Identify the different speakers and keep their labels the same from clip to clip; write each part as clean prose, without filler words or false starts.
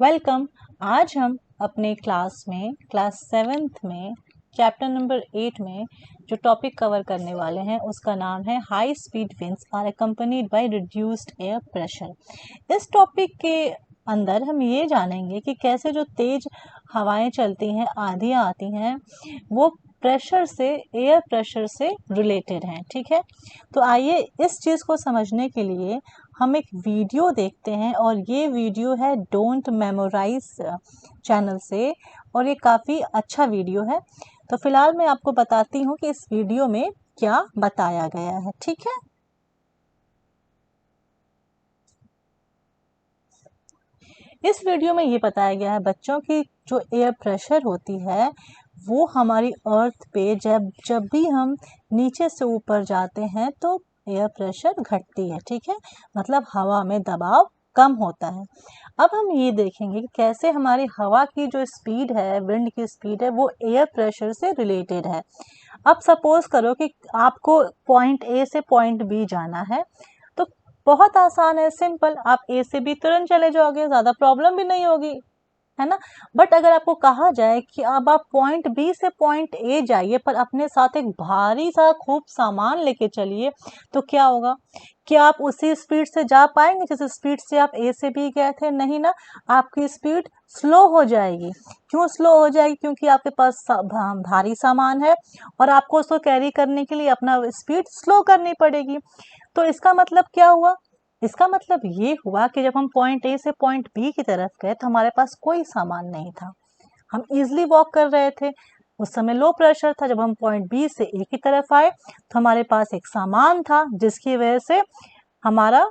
Speaker 1: Welcome. आज हम अपने क्लास 7th में चैप्टर नंबर 8 में जो टॉपिक कवर करने वाले हैं उसका नाम है high speed winds are accompanied by reduced air pressure. इस टॉपिक के अंदर हम ये जानेंगे कि कैसे जो तेज हवाएं चलती हैं, आंधियाँ आती हैं, वो प्रेशर से, एयर प्रेशर से रिलेटेड हैं। ठीक है, तो आइए इस चीज़ को समझने के लिए हम एक वीडियो देखते हैं, और ये वीडियो है डोंट मेमोराइज चैनल से, और ये काफ़ी अच्छा वीडियो है। तो फिलहाल मैं आपको बताती हूँ कि इस वीडियो में क्या बताया गया है। ठीक है, इस वीडियो में ये बताया गया है बच्चों की जो एयर प्रेशर होती है वो हमारी अर्थ पे जब जब भी हम नीचे से ऊपर जाते हैं तो एयर प्रेशर घटती है। ठीक है, मतलब हवा में दबाव कम होता है। अब हम ये देखेंगे कि कैसे हमारी हवा की जो स्पीड है, विंड की स्पीड है, वो एयर प्रेशर से रिलेटेड है। अब सपोज करो कि आपको पॉइंट ए से पॉइंट बी जाना है, तो बहुत आसान है, सिंपल, आप ए से बी तुरंत चले जाओगे, ज़्यादा प्रॉब्लम भी नहीं होगी, है ना। बट अगर आपको कहा जाए कि अब आप पॉइंट बी से पॉइंट ए जाइए, पर अपने साथ एक भारी सा खूब सामान लेके चलिए, तो क्या होगा? क्या आप उसी स्पीड से जा पाएंगे जिस स्पीड से आप ए से बी गए थे? नहीं ना, आपकी स्पीड स्लो हो जाएगी। क्यों स्लो हो जाएगी? क्योंकि आपके पास भारी सामान है और आपको उसको कैरी करने के लिए अपना स्पीड स्लो करनी पड़ेगी। तो इसका मतलब क्या हुआ? इसका मतलब ये हुआ कि जब हम पॉइंट ए से पॉइंट बी की तरफ गए तो हमारे पास कोई सामान नहीं था, हम इजीली वॉक कर रहे थे। उस समय लो प्रेशर था। जब हम पॉइंट बी से ए की तरफ आए तो हमारे पास एक सामान था, जिसकी वजह से हमारा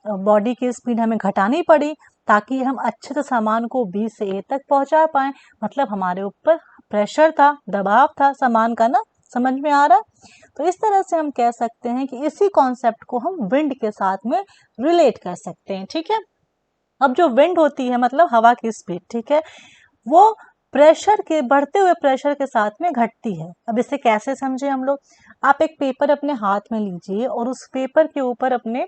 Speaker 1: बॉडी की स्पीड हमें घटानी पड़ी ताकि हम अच्छे से सामान को बी से ए तक पहुंचा पाए। मतलब हमारे ऊपर प्रेशर था, दबाव था सामान का ना। समझ में आ रहा है? तो इस तरह से हम कह सकते हैं कि इसी कॉन्सेप्ट को हम विंड के साथ में रिलेट कर सकते हैं। ठीक है, अब जो विंड होती है मतलब हवा की स्पीड, ठीक है, वो प्रेशर के, बढ़ते हुए प्रेशर के साथ में घटती है। अब इसे कैसे समझे हम लोग? आप एक पेपर अपने हाथ में लीजिए और उस पेपर के ऊपर अपने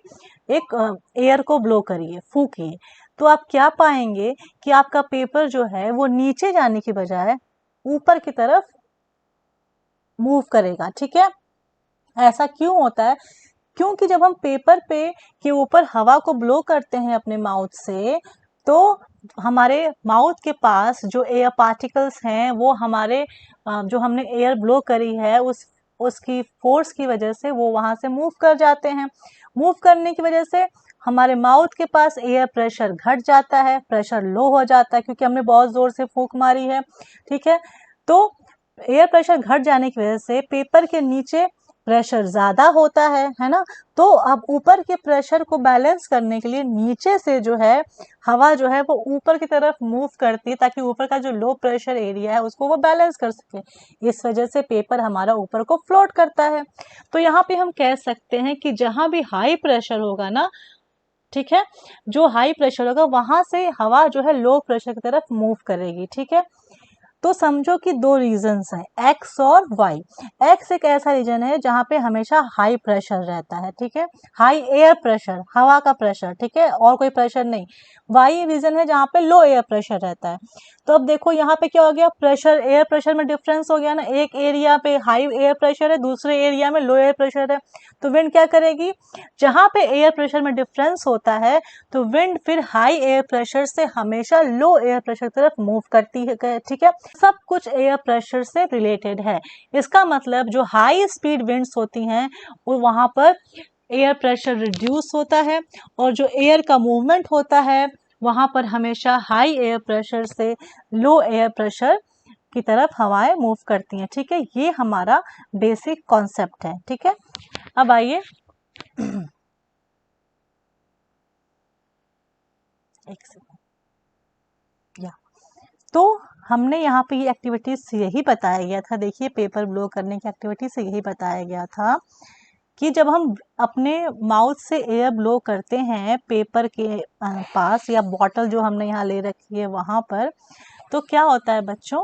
Speaker 1: एक एयर को ब्लो करिए, फूकिए, तो आप क्या पाएंगे कि आपका पेपर जो है वो नीचे जाने की बजाय ऊपर की तरफ मूव करेगा। ठीक है, ऐसा क्यों होता है? क्योंकि जब हम पेपर पे के ऊपर हवा को ब्लो करते हैं अपने माउथ से, तो हमारे माउथ के पास जो एयर पार्टिकल्स हैं वो हमारे जो हमने एयर ब्लो करी है उसकी फोर्स की वजह से वो वहां से मूव कर जाते हैं। मूव करने की वजह से हमारे माउथ के पास एयर प्रेशर घट जाता है, प्रेशर लो हो जाता है क्योंकि हमने बहुत जोर से फूंक मारी है। ठीक है, तो एयर प्रेशर घट जाने की वजह से पेपर के नीचे प्रेशर ज्यादा होता है ना। तो अब ऊपर के प्रेशर को बैलेंस करने के लिए नीचे से जो है हवा जो है वो ऊपर की तरफ मूव करती है ताकि ऊपर का जो लो प्रेशर एरिया है उसको वो बैलेंस कर सके। इस वजह से पेपर हमारा ऊपर को फ्लोट करता है। तो यहाँ पे हम कह सकते हैं कि जहां भी हाई प्रेशर होगा ना, ठीक है, जो हाई प्रेशर होगा वहां से हवा जो है लो प्रेशर की तरफ मूव करेगी। ठीक है, तो समझो कि दो रीजंस हैं, एक्स और वाई। एक्स एक ऐसा रीजन है जहाँ पे हमेशा हाई प्रेशर रहता है, ठीक है, हाई एयर प्रेशर, हवा का प्रेशर, ठीक है, और कोई प्रेशर नहीं। वाई रीजन है जहाँ पे लो एयर प्रेशर रहता है। तो अब देखो यहाँ पे क्या हो गया, प्रेशर, एयर प्रेशर में डिफरेंस हो गया ना। एक एरिया पे हाई एयर प्रेशर है, दूसरे एरिया में लो एयर प्रेशर है। तो विंड क्या करेगी? जहाँ पे एयर प्रेशर में डिफरेंस होता है तो विंड फिर हाई एयर प्रेशर से हमेशा लो एयर प्रेशर की तरफ मूव करती है। ठीक है, सब कुछ एयर प्रेशर से रिलेटेड है। इसका मतलब जो हाई स्पीड विंड्स होती हैं वो वहां पर एयर प्रेशर रिड्यूस होता है, और जो एयर का मूवमेंट होता है वहां पर हमेशा हाई एयर प्रेशर से लो एयर प्रेशर की तरफ हवाएं मूव करती हैं। ठीक है, ये हमारा बेसिक कॉन्सेप्ट है। ठीक है, अब आइए एक सेकंड, या तो हमने यहाँ पे ये एक्टिविटीज से यही बताया गया था। देखिए, पेपर ब्लो करने की एक्टिविटी से यही बताया गया था कि जब हम अपने माउथ से एयर ब्लो करते हैं पेपर के पास, या बॉटल जो हमने यहाँ ले रखी है वहां पर, तो क्या होता है बच्चों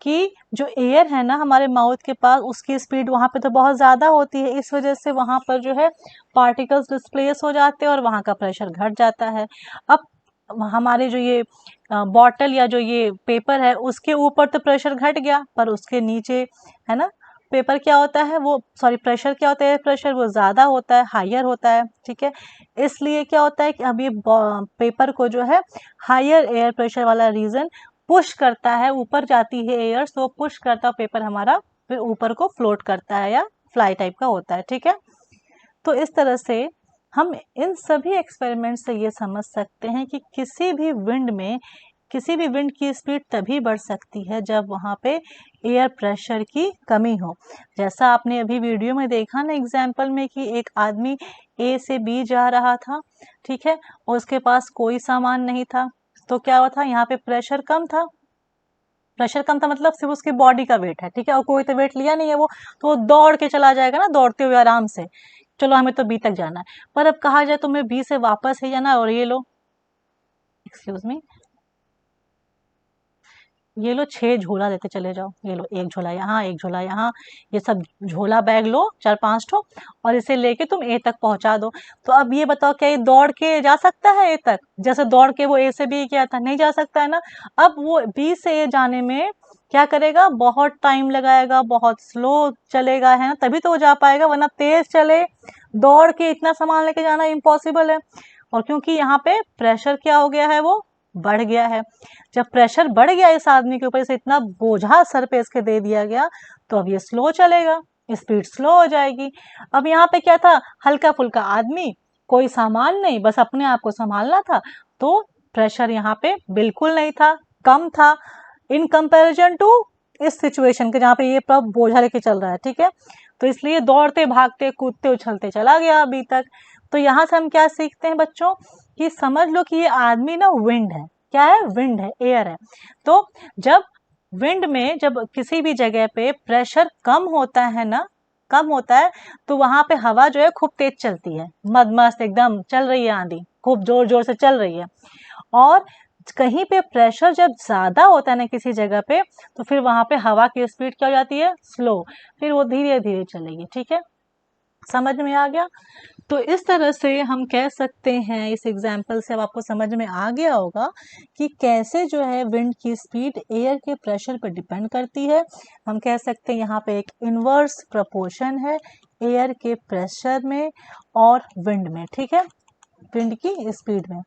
Speaker 1: कि जो एयर है ना हमारे माउथ के पास, उसकी स्पीड वहां पे तो बहुत ज्यादा होती है। इस वजह से वहां पर जो है पार्टिकल्स डिस्प्लेस हो जाते हैं और वहां का प्रेशर घट जाता है। अब हमारे जो ये बॉटल या जो ये पेपर है उसके ऊपर तो प्रेशर घट गया, पर उसके नीचे है ना पेपर क्या होता है वो, सॉरी प्रेशर क्या होता है, प्रेशर वो ज़्यादा होता है, हायर होता है, ठीक है। इसलिए क्या होता है कि अब ये पेपर को जो है हायर एयर प्रेशर वाला रीजन पुश करता है, ऊपर जाती है एयर, तो पुश करता है पेपर हमारा, फिर ऊपर को फ्लोट करता है या फ्लाई टाइप का होता है, ठीक है। तो इस तरह से हम इन सभी एक्सपेरिमेंट से ये समझ सकते हैं कि किसी भी विंड की स्पीड तभी बढ़ सकती है जब वहाँ पे एयर प्रेशर की कमी हो। जैसा आपने अभी वीडियो में देखा ना एग्जाम्पल में कि एक आदमी ए से बी जा रहा था, ठीक है, और उसके पास कोई सामान नहीं था, तो क्या हुआ था, यहाँ पे प्रेशर कम था। प्रेशर कम था मतलब सिर्फ उसकी बॉडी का वेट है, ठीक है, और कोई तो वेट लिया नहीं है वो, तो वो दौड़ के चला जाएगा ना, दौड़ते हुए आराम से, चलो हमें तो बी तक जाना है। पर अब कहा जाए तुम्हें बी से वापस ही जाना है, और ये लो, एक्सक्यूज मी, ये लो 6 झोला लेते चले जाओ, ये लो एक झोला यहाँ, एक झोला यहाँ, ये सब झोला बैग लो 4-5 ठो, और इसे लेके तुम ए तक पहुंचा दो। तो अब ये बताओ क्या ये दौड़ के जा सकता है ए तक, जैसे दौड़ के वो ए से बी गया था, नहीं जा सकता है ना। अब वो बी से ए जाने में क्या करेगा, बहुत टाइम लगाएगा, बहुत स्लो चलेगा, है ना, तभी तो वो जा पाएगा, वरना तेज चले दौड़ के इतना सामान लेके जाना इम्पॉसिबल है। और क्योंकि यहाँ पे प्रेशर क्या हो गया है, वो बढ़ गया है। जब प्रेशर बढ़ गया इस आदमी के ऊपर से, इतना बोझा सर पे इसके दे दिया गया, तो अब ये स्लो चलेगा, स्पीड स्लो हो जाएगी। अब यहाँ पे क्या था, हल्का फुल्का आदमी, कोई सामान नहीं, बस अपने आप को संभालना था, तो प्रेशर यहाँ पे बिल्कुल नहीं था, कम था इन कंपैरिजन टू इस सिचुएशन के जहाँ पे ये प्रॉप बोझा लेके चल रहा है, ठीक है। तो इसलिए दौड़ते भागते कूदते उछलते चला गया अभी तक। तो यहाँ से हम क्या सीखते हैं बच्चों, कि समझ लो कि ये आदमी ना विंड है, क्या है, विंड है, एयर है। तो जब विंड में जब किसी भी जगह पे प्रेशर कम होता है ना, कम होता है, तो वहां पे हवा जो है खूब तेज चलती है, मस्त एकदम चल रही है, आंधी खूब जोर जोर से चल रही है। और कहीं पे प्रेशर जब ज्यादा होता है ना किसी जगह पे, तो फिर वहां पे हवा की स्पीड क्या हो जाती है, स्लो, फिर वो धीरे धीरे चलेगी, ठीक है, समझ में आ गया। तो इस तरह से हम कह सकते हैं, इस एग्जाम्पल से अब आपको समझ में आ गया होगा कि कैसे जो है विंड की स्पीड एयर के प्रेशर पर डिपेंड करती है। हम कह सकते हैं यहाँ पे एक इनवर्स प्रपोर्शन है एयर के प्रेशर में और विंड में, ठीक है, विंड की स्पीड में,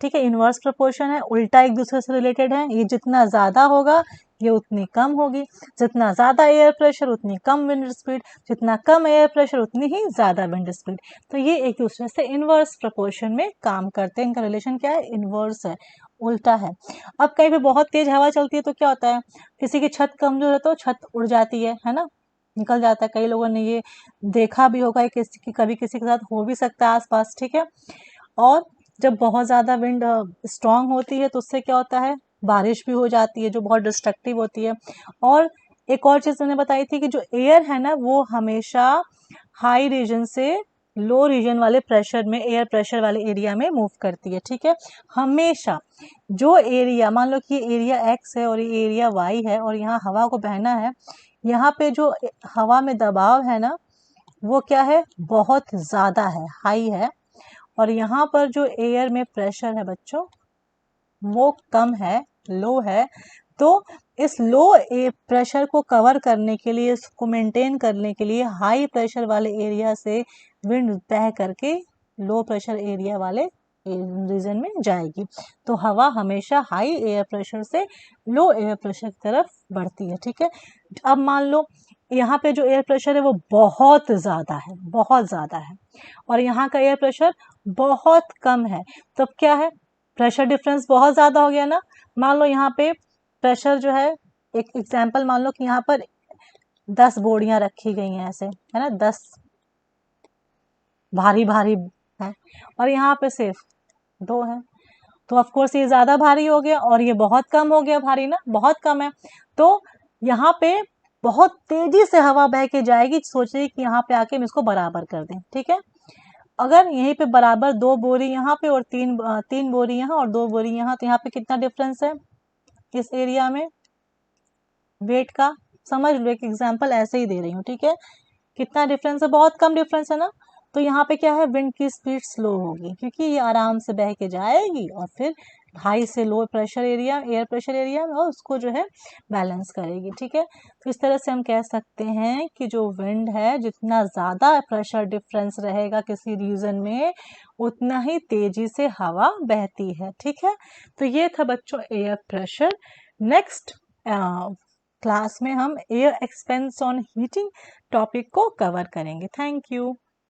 Speaker 1: ठीक है, इनवर्स प्रोपोर्शन है, उल्टा एक दूसरे से रिलेटेड है, ये जितना ज़्यादा होगा ये उतनी कम होगी, जितना ज़्यादा एयर प्रेशर उतनी कम विंड स्पीड, जितना कम एयर प्रेशर उतनी ही ज़्यादा विंड स्पीड। तो ये एक दूसरे से इनवर्स प्रोपोर्शन में काम करते हैं, इनका रिलेशन क्या है, इनवर्स है, उल्टा है। अब कहीं पे बहुत तेज हवा चलती है तो क्या होता है, किसी की छत कमजोर है तो छत उड़ जाती है ना, निकल जाता है, कई लोगों ने ये देखा भी होगा, किसी की कभी किसी के साथ हो भी सकता है आसपास, ठीक है। और जब बहुत ज़्यादा विंड स्ट्रांग होती है तो उससे क्या होता है, बारिश भी हो जाती है जो बहुत डिस्ट्रक्टिव होती है। और एक और चीज़ मैंने बताई थी कि जो एयर है ना वो हमेशा हाई रीजन से लो रीजन वाले प्रेशर में, एयर प्रेशर वाले एरिया में मूव करती है, ठीक है, हमेशा। जो एरिया, मान लो कि ये एरिया एक्स है और ये एरिया वाई है और यहाँ हवा को बहना है, यहाँ पे जो हवा में दबाव है ना वो क्या है, बहुत ज़्यादा है, हाई है, और यहाँ पर जो एयर में प्रेशर है बच्चों वो कम है, लो है। तो इस लो प्रेशर को कवर करने के लिए, इसको मेंटेन करने के लिए हाई प्रेशर वाले एरिया से विंड बह करके लो प्रेशर एरिया वाले रीजन में जाएगी। तो हवा हमेशा हाई एयर प्रेशर से लो एयर प्रेशर की तरफ बढ़ती है, ठीक है। अब मान लो यहाँ पे जो एयर प्रेशर है वो बहुत ज़्यादा है, बहुत ज़्यादा है, और यहाँ का एयर प्रेशर बहुत कम है, तब क्या है, प्रेशर डिफरेंस बहुत ज़्यादा हो गया ना। मान लो यहाँ पे प्रेशर जो है, एक एग्जाम्पल मान लो कि यहाँ पर 10 बोरियां रखी गई हैं ऐसे, है ना, 10 भारी भारी है, और यहाँ पे सिर्फ 2 है, तो ऑफ कोर्स ये ज़्यादा भारी हो गया और ये बहुत कम हो गया भारी ना, बहुत कम है। तो यहाँ पे बहुत तेजी से हवा बह के जाएगी, सोच रही कि यहाँ पे आके हम इसको बराबर कर दें, ठीक है। अगर यहीं पे बराबर 2 बोरी यहाँ पे और 3 बोरी यहाँ और 2 बोरी यहाँ, तो यहाँ पे कितना डिफरेंस है इस एरिया में वेट का, समझ लो, एक एग्जांपल ऐसे ही दे रही हूँ, ठीक है। कितना डिफरेंस है, बहुत कम डिफरेंस है ना। तो यहाँ पे क्या है, विंड की स्पीड स्लो होगी क्योंकि ये आराम से बह के जाएगी और फिर हाई से low pressure area, air pressure area में, और उसको जो है बैलेंस करेगी। ठीक है, तो इस तरह से हम कह सकते हैं कि जो विंड है, जितना ज़्यादा प्रेशर डिफरेंस रहेगा किसी रीजन में, उतना ही तेजी से हवा बहती है। ठीक है, तो ये था बच्चों एयर प्रेशर। नेक्स्ट क्लास में हम air expense on heating topic को कवर करेंगे। Thank you.